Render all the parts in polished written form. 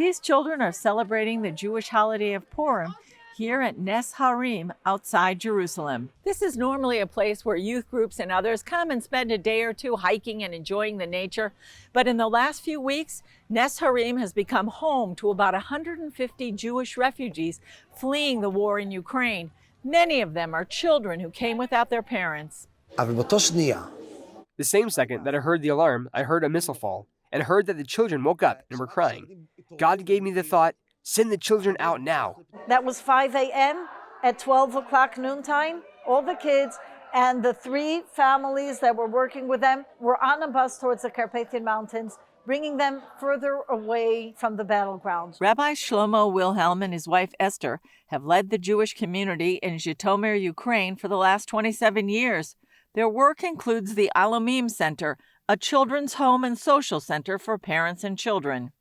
These children are celebrating the Jewish holiday of Purim here at Nes Harim outside Jerusalem. This is normally a place where youth groups and others come and spend a day or two hiking and enjoying the nature. But in the last few weeks, Nes Harim has become home to about 150 Jewish refugees fleeing the war in Ukraine. Many of them are children who came without their parents. The same second that I heard the alarm, I heard a missile fall and heard that the children woke up and were crying. God gave me the thought, send the children out now. That was 5 a.m. at 12 o'clock noontime. All the kids and the 3 families that were working with them were on a bus towards the Carpathian Mountains, bringing them further away from the battleground. Rabbi Shlomo Wilhelm and his wife Esther have led the Jewish community in Zhytomyr, Ukraine for the last 27 years. Their work includes the Alumim Center, a children's home and social center for parents and children.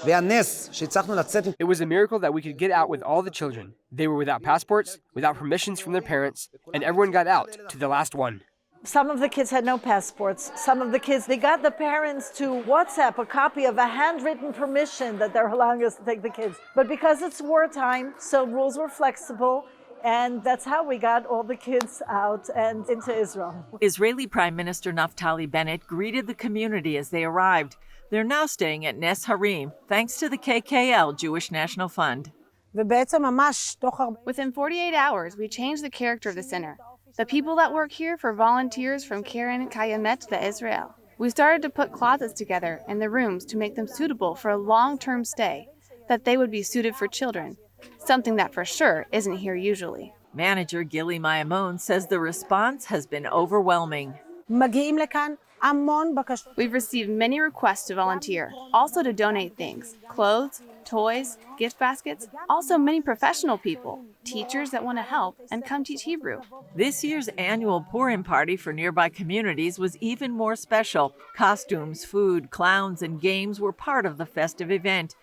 It was a miracle that we could get out with all the children. They were without passports, without permissions from their parents, and everyone got out to the last one. Some of the kids had no passports. Some of the kids, they got the parents to WhatsApp a copy of a handwritten permission that they're allowing us to take the kids. But because it's wartime, so rules were flexible, and that's how we got all the kids out and into Israel. Israeli Prime Minister Naftali Bennett greeted the community as they arrived. They're now staying at Nes Harim, thanks to the KKL Jewish National Fund. Within 48 hours, we changed the character of the center. The people that work here for volunteers from Keren Kayemet to Israel. We started to put closets together in the rooms to make them suitable for a long-term stay, that they would be suited for children, something that for sure isn't here usually. Manager Gili Mayamon says the response has been overwhelming. We've received many requests to volunteer, also to donate things, clothes, toys, gift baskets, also many professional people, teachers that want to help and come teach Hebrew. This year's annual Purim party for nearby communities was even more special. Costumes, food, clowns, and games were part of the festive event.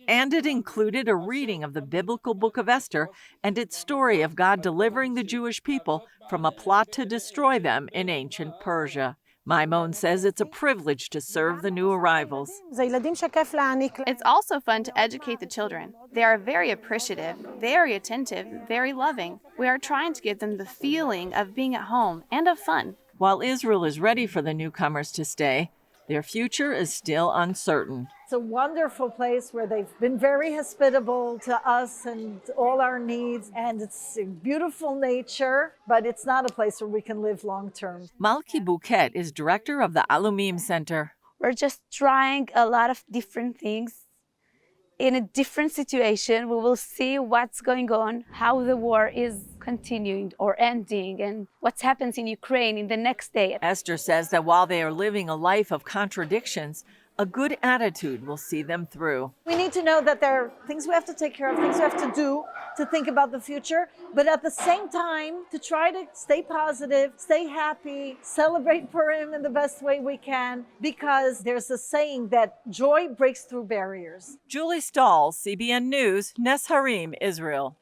And it included a reading of the biblical book of Esther and its story of God delivering the Jewish people from a plot to destroy them in ancient Persia. Maimon says it's a privilege to serve the new arrivals. It's also fun to educate the children. They are very appreciative, very attentive, very loving. We are trying to give them the feeling of being at home and of fun. While Israel is ready for the newcomers to stay, their future is still uncertain. It's a wonderful place where they've been very hospitable to us and all our needs, and it's a beautiful nature, but it's not a place where we can live long term. Malki Bouquet is director of the Alumim Center. We're just trying a lot of different things. In a different situation, we will see what's going on, how the war is continuing or ending, and what happens in Ukraine in the next day. Esther says that while they are living a life of contradictions, a good attitude will see them through. We need to know that there are things we have to take care of, things we have to do to think about the future, but at the same time, to try to stay positive, stay happy, celebrate Purim in the best way we can, because there's a saying that joy breaks through barriers. Julie Stahl, CBN News, Nes Harim, Israel.